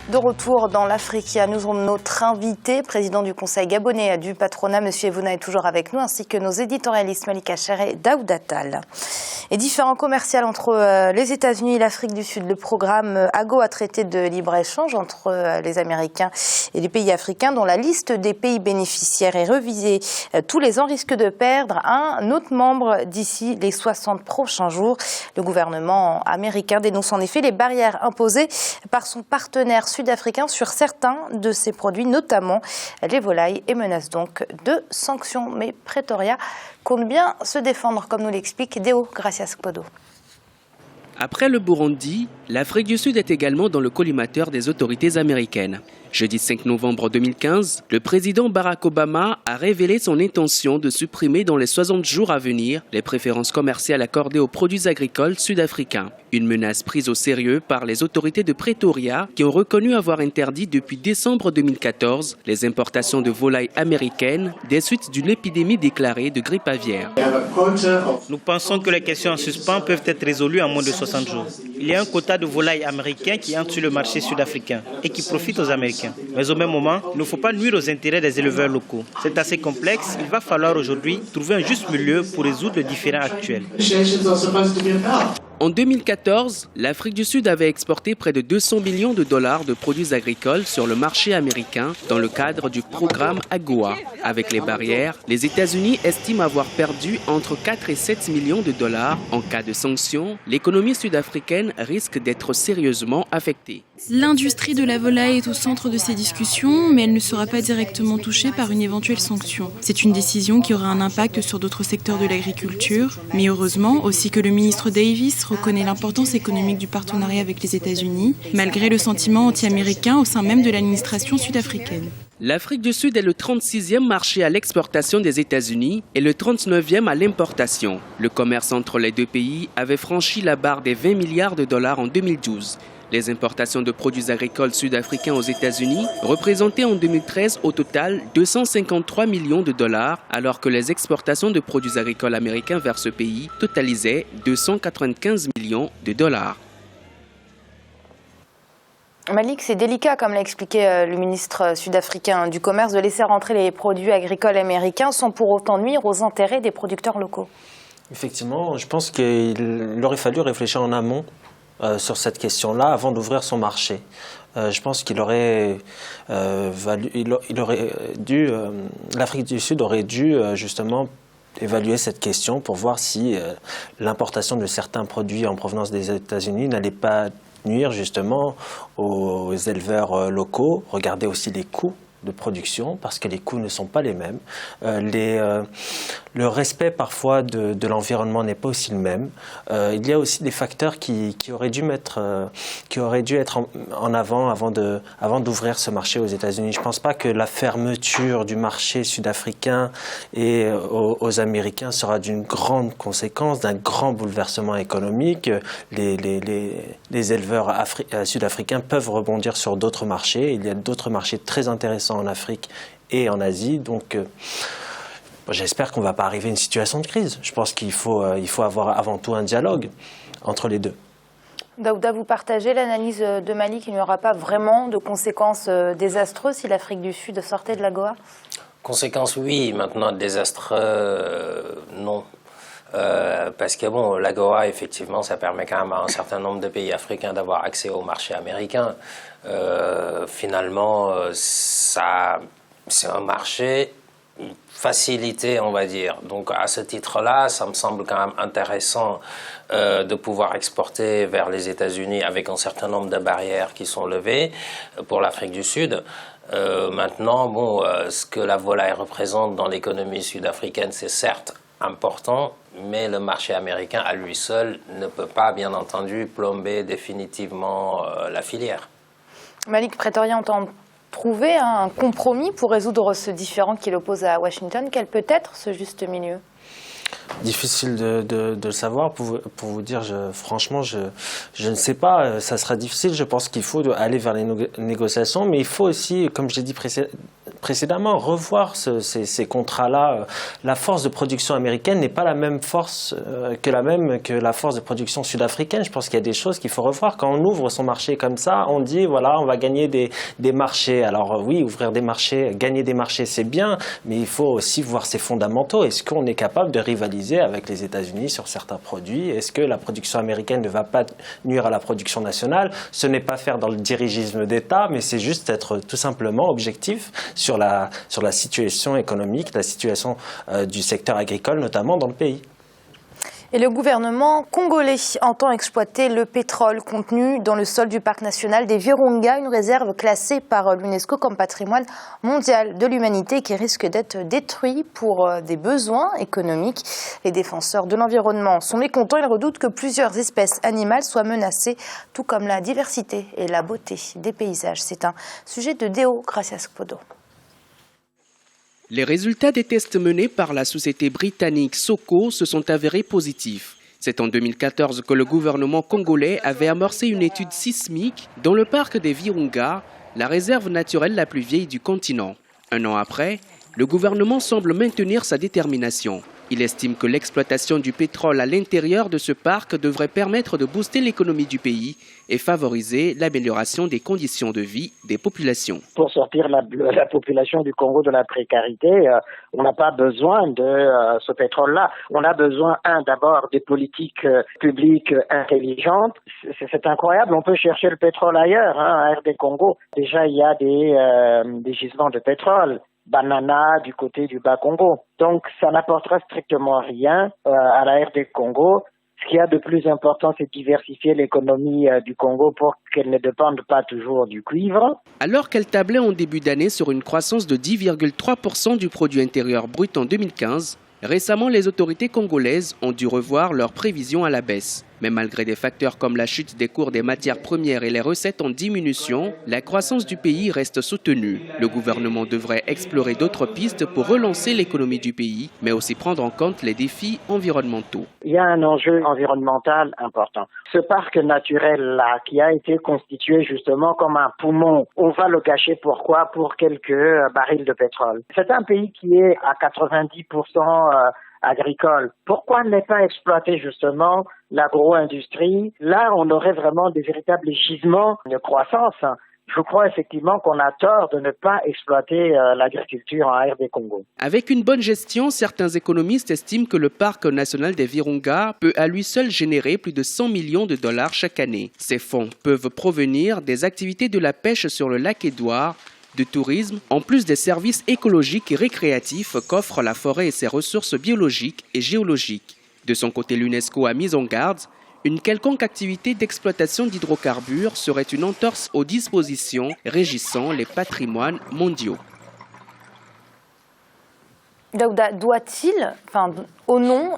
De retour dans l'Africa, nous avons notre invité, président du Conseil gabonais du patronat, M. Evouna est toujours avec nous, ainsi que nos éditorialistes Malika Cher et Daouda Tall. Et différents commerciaux entre les États-Unis et l'Afrique du Sud. Le programme AGOA, traité de libre-échange entre les Américains et les pays africains, dont la liste des pays bénéficiaires est revisée. Tous les ans risquent de perdre un autre membre d'ici les 60 prochains jours. Le gouvernement américain dénonce en effet les barrières imposées par son partenaire sud-africain sur certains de ses produits, notamment les volailles, et menace donc de sanctions. Mais Pretoria compte bien se défendre, comme nous l'explique Deo Gracias Podo. Après le Burundi, l'Afrique du Sud est également dans le collimateur des autorités américaines. Jeudi 5 novembre 2015, le président Barack Obama a révélé son intention de supprimer dans les 60 jours à venir les préférences commerciales accordées aux produits agricoles sud-africains. Une menace prise au sérieux par les autorités de Pretoria qui ont reconnu avoir interdit depuis décembre 2014 les importations de volailles américaines des suites d'une épidémie déclarée de grippe aviaire. Nous pensons que les questions en suspens peuvent être résolues en moins de 60 jours. Il y a un quota de volailles américains qui entrent sur le marché sud-africain et qui profitent aux Américains. Mais au même moment, il ne faut pas nuire aux intérêts des éleveurs locaux. C'est assez complexe. Il va falloir aujourd'hui trouver un juste milieu pour résoudre les différends actuels. En 2014, l'Afrique du Sud avait exporté près de 200 millions de dollars de produits agricoles sur le marché américain dans le cadre du programme AGOA. Avec les barrières, les États-Unis estiment avoir perdu entre 4 et 7 millions de dollars. En cas de sanctions, l'économie sud-africaine risque d'être sérieusement affectée. L'industrie de la volaille est au centre de ces discussions, mais elle ne sera pas directement touchée par une éventuelle sanction. C'est une décision qui aura un impact sur d'autres secteurs de l'agriculture, mais heureusement aussi que le ministre Davis reconnaît l'importance économique du partenariat avec les États-Unis, malgré le sentiment anti-américain au sein même de l'administration sud-africaine. L'Afrique du Sud est le 36e marché à l'exportation des États-Unis et le 39e à l'importation. Le commerce entre les deux pays avait franchi la barre des 20 milliards de dollars en 2012. Les importations de produits agricoles sud-africains aux États-Unis représentaient en 2013 au total 253 millions de dollars, alors que les exportations de produits agricoles américains vers ce pays totalisaient 295 millions de dollars. Malik, c'est délicat, comme l'a expliqué le ministre sud-africain du Commerce, de laisser rentrer les produits agricoles américains sans pour autant nuire aux intérêts des producteurs locaux. Effectivement, je pense qu'il aurait fallu réfléchir en amont sur cette question-là avant d'ouvrir son marché. Je pense qu'il aurait dû, l'Afrique du Sud aurait dû justement évaluer cette question pour voir si l'importation de certains produits en provenance des États-Unis n'allait pas nuire justement aux éleveurs locaux. Regardez aussi les coûts de production, parce que les coûts ne sont pas les mêmes. Le respect parfois de l'environnement n'est pas aussi le même. Il y a aussi des facteurs qui auraient dû être en avant avant d'ouvrir ce marché aux États-Unis. Je ne pense pas que la fermeture du marché sud-africain et aux Américains sera d'une grande conséquence, d'un grand bouleversement économique. Les éleveurs sud-africains peuvent rebondir sur d'autres marchés. Il y a d'autres marchés très intéressants en Afrique et en Asie, donc j'espère qu'on ne va pas arriver à une situation de crise. Je pense qu'il faut avoir avant tout un dialogue entre les deux. Daouda, vous partagez l'analyse de Malik qu'il n'y aura pas vraiment de conséquences désastreuses si l'Afrique du Sud sortait de l'AGOA? Conséquences, oui. Maintenant, désastreux, non. Parce que bon, l'AGOA, effectivement, ça permet quand même à un certain nombre de pays africains d'avoir accès au marché américain. Finalement, c'est un marché facilité, on va dire. Donc, à ce titre-là, ça me semble quand même intéressant de pouvoir exporter vers les États-Unis avec un certain nombre de barrières qui sont levées pour l'Afrique du Sud. Maintenant, bon, ce que la volaille représente dans l'économie sud-africaine, c'est certes important, mais le marché américain à lui seul ne peut pas, bien entendu, plomber définitivement la filière. Malik, Pretoria entend trouver un compromis pour résoudre ce différend qui l'oppose à Washington. Quel peut être ce juste milieu? Difficile de le savoir. Pour vous dire, franchement, je ne sais pas. Ça sera difficile. Je pense qu'il faut aller vers les négociations, mais il faut aussi, comme je l'ai dit précédemment, revoir ces contrats-là. La force de production américaine n'est pas la même force que la force de production sud-africaine. Je pense qu'il y a des choses qu'il faut revoir. Quand on ouvre son marché comme ça, on dit voilà, on va gagner des marchés. Alors oui, ouvrir des marchés, gagner des marchés, c'est bien, mais il faut aussi voir ses fondamentaux. Est-ce qu'on est capable de rivaliser avec les États-Unis sur certains produits? Est-ce que la production américaine ne va pas nuire à la production nationale? Ce n'est pas faire dans le dirigisme d'État, mais c'est juste être tout simplement objectif sur la situation économique, la situation du secteur agricole, notamment dans le pays. Et le gouvernement congolais entend exploiter le pétrole contenu dans le sol du parc national des Virunga, une réserve classée par l'UNESCO comme patrimoine mondial de l'humanité qui risque d'être détruit pour des besoins économiques. Les défenseurs de l'environnement sont mécontents. Ils redoutent que plusieurs espèces animales soient menacées, tout comme la diversité et la beauté des paysages. C'est un sujet de Deo Gracias Podo. Les résultats des tests menés par la société britannique Soko se sont avérés positifs. C'est en 2014 que le gouvernement congolais avait amorcé une étude sismique dans le parc des Virunga, la réserve naturelle la plus vieille du continent. Un an après, le gouvernement semble maintenir sa détermination. Il estime que l'exploitation du pétrole à l'intérieur de ce parc devrait permettre de booster l'économie du pays et favoriser l'amélioration des conditions de vie des populations. Pour sortir la population du Congo de la précarité, on n'a pas besoin de ce pétrole-là. On a besoin, d'abord des politiques publiques intelligentes. C'est incroyable, on peut chercher le pétrole ailleurs, à RD Congo. Déjà, il y a des gisements de pétrole. Banana du côté du Bas-Congo. Donc, ça n'apportera strictement rien à la RD Congo. Ce qu'il y a de plus important, c'est diversifier l'économie du Congo pour qu'elle ne dépende pas toujours du cuivre. Alors qu'elle tablait en début d'année sur une croissance de 10,3% du produit intérieur brut en 2015, récemment les autorités congolaises ont dû revoir leurs prévisions à la baisse. Mais malgré des facteurs comme la chute des cours des matières premières et les recettes en diminution, la croissance du pays reste soutenue. Le gouvernement devrait explorer d'autres pistes pour relancer l'économie du pays, mais aussi prendre en compte les défis environnementaux. Il y a un enjeu environnemental important. Ce parc naturel-là, qui a été constitué justement comme un poumon, on va le gâcher pourquoi? Pour quelques barils de pétrole. C'est un pays qui est à 90% agricole. Pourquoi ne pas exploiter justement l'agro-industrie? Là, on aurait vraiment des véritables gisements de croissance. Je crois effectivement qu'on a tort de ne pas exploiter l'agriculture en RD Congo. Avec une bonne gestion, certains économistes estiment que le parc national des Virunga peut à lui seul générer plus de 100 millions de dollars chaque année. Ces fonds peuvent provenir des activités de la pêche sur le lac Édouard, de tourisme, en plus des services écologiques et récréatifs qu'offre la forêt et ses ressources biologiques et géologiques. De son côté, l'UNESCO a mis en garde, une quelconque activité d'exploitation d'hydrocarbures serait une entorse aux dispositions régissant les patrimoines mondiaux. Daouda, doit-il, au nom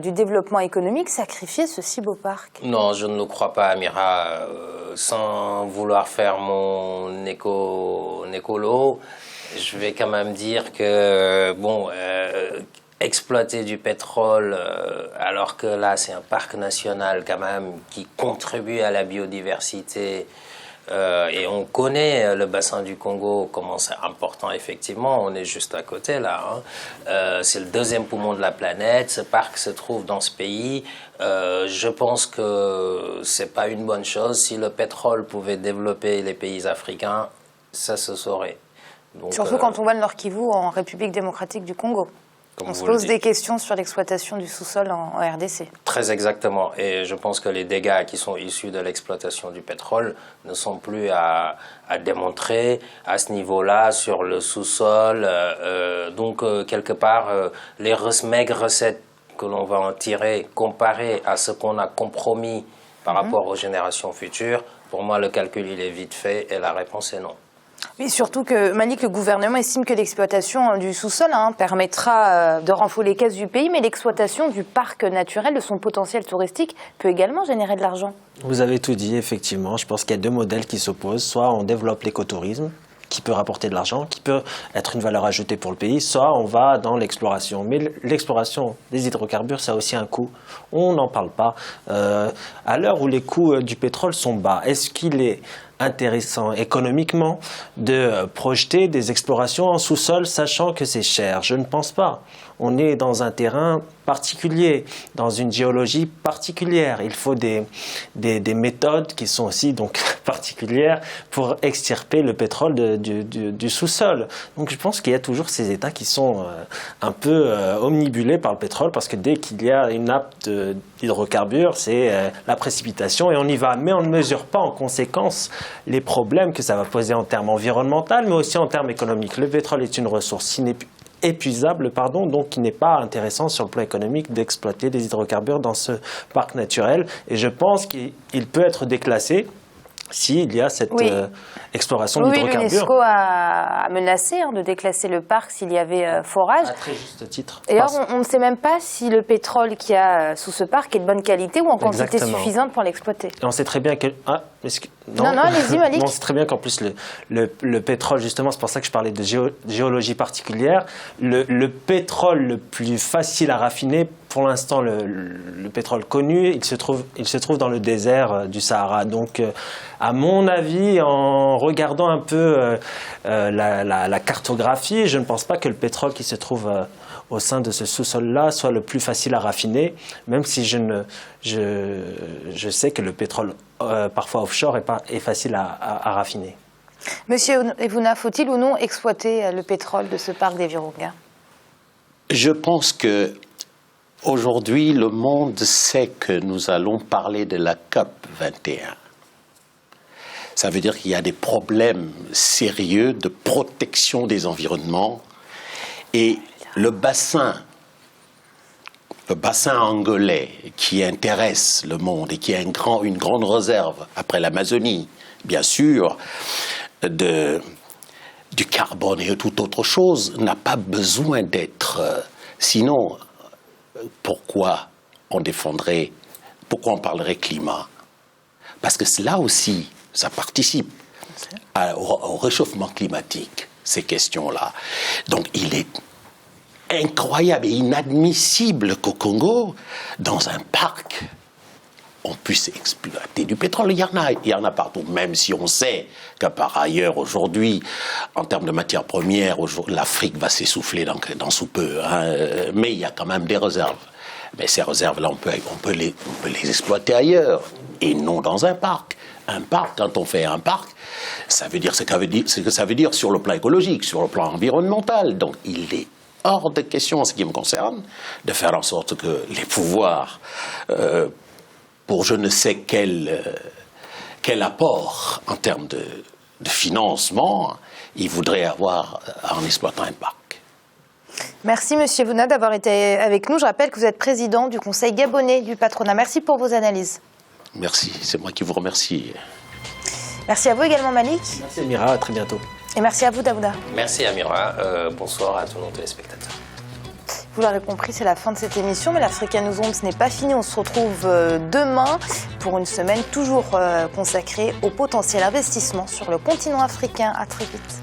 du développement économique, sacrifier ce si beau parc? Non, je ne le crois pas, Amira. Sans vouloir faire mon écolo, je vais quand même dire que, exploiter du pétrole, alors que là, c'est un parc national quand même qui contribue à la biodiversité, et on connaît le bassin du Congo, comment c'est important effectivement, on est juste à côté là. C'est le deuxième poumon de la planète, ce parc se trouve dans ce pays. Je pense que c'est pas une bonne chose. Si le pétrole pouvait développer les pays africains, ça se saurait. Donc, surtout quand on voit le Nord Kivu en République démocratique du Congo. On se pose des questions sur l'exploitation du sous-sol en RDC. Très exactement. Et je pense que les dégâts qui sont issus de l'exploitation du pétrole ne sont plus à démontrer à ce niveau-là, sur le sous-sol. Donc, quelque part, les maigres recettes que l'on va en tirer, comparées à ce qu'on a compromis par rapport aux générations futures, pour moi, le calcul, il est vite fait et la réponse est non. Mais surtout que, Malik, le gouvernement estime que l'exploitation du sous-sol permettra de renflouer les caisses du pays, mais l'exploitation du parc naturel, de son potentiel touristique, peut également générer de l'argent. Vous avez tout dit, effectivement. Je pense qu'il y a deux modèles qui s'opposent. Soit on développe l'écotourisme, qui peut rapporter de l'argent, qui peut être une valeur ajoutée pour le pays, soit on va dans l'exploration. Mais l'exploration des hydrocarbures, ça a aussi un coût. On n'en parle pas. À l'heure où les coûts du pétrole sont bas, est-ce qu'il est intéressant économiquement de projeter des explorations en sous-sol, sachant que c'est cher. Je ne pense pas. On est dans un terrain particulier, dans une géologie particulière. Il faut des méthodes qui sont aussi donc particulières pour extirper le pétrole du sous-sol. Donc je pense qu'il y a toujours ces États qui sont un peu omnibulés par le pétrole, parce que dès qu'il y a une nappe d'hydrocarbures, c'est la précipitation et on y va. Mais on ne mesure pas en conséquence les problèmes que ça va poser en termes environnementaux, mais aussi en termes économiques. Le pétrole est une ressource épuisable, donc qui n'est pas intéressant sur le plan économique d'exploiter des hydrocarbures dans ce parc naturel. Et je pense qu'il peut être déclassé s'il y a cette exploration d'hydrocarbures. Oui, l'UNESCO a menacé de déclasser le parc s'il y avait forage. À très juste titre. Et alors, on ne sait même pas si le pétrole qu'il y a sous ce parc est de bonne qualité ou en quantité suffisante pour l'exploiter. On sait très bien que... Non, allez-y, Malik. On sait très bien qu'en plus, le pétrole, justement, c'est pour ça que je parlais de géologie particulière, le pétrole le plus facile à raffiner, pour l'instant, le pétrole connu, il se trouve dans le désert du Sahara. Donc, à mon avis, en regardant un peu la cartographie, je ne pense pas que le pétrole qui se trouve au sein de ce sous-sol-là soit le plus facile à raffiner, même si je sais que le pétrole, parfois offshore, est facile à raffiner. Monsieur Evouna, faut-il ou non exploiter le pétrole de ce parc des Virunga? Je pense que aujourd'hui, le monde sait que nous allons parler de la COP 21. Ça veut dire qu'il y a des problèmes sérieux de protection des environnements et le bassin angolais qui intéresse le monde et qui a une grande réserve après l'Amazonie, bien sûr, du carbone et toute autre chose, n'a pas besoin d'être... sinon, pourquoi on parlerait climat? Parce que là aussi, ça participe au réchauffement climatique, ces questions-là. Donc il est incroyable et inadmissible qu'au Congo, dans un parc, on puisse exploiter du pétrole. Il y en a partout, même si on sait que par ailleurs, aujourd'hui, en termes de matières premières, l'Afrique va s'essouffler dans sous peu. Mais il y a quand même des réserves. Mais ces réserves-là, on peut les exploiter ailleurs, et non dans un parc. Un parc, quand on fait un parc, ça veut dire ce que ça veut dire sur le plan écologique, sur le plan environnemental. Donc il est hors de question, en ce qui me concerne, de faire en sorte que les pouvoirs, pour je ne sais quel apport en termes de financement, ils voudraient avoir en exploitant un parc. Merci Monsieur Evouna d'avoir été avec nous. Je rappelle que vous êtes président du Conseil gabonais du patronat. Merci pour vos analyses. Merci, c'est moi qui vous remercie. Merci à vous également Malik. Merci Amira, à très bientôt. Et merci à vous Daouda. Merci Amira, bonsoir à tous nos téléspectateurs. Vous l'aurez compris, c'est la fin de cette émission, mais l'Africa Newsroom, ce n'est pas fini. On se retrouve demain pour une semaine toujours consacrée au potentiel investissement sur le continent africain. À très vite.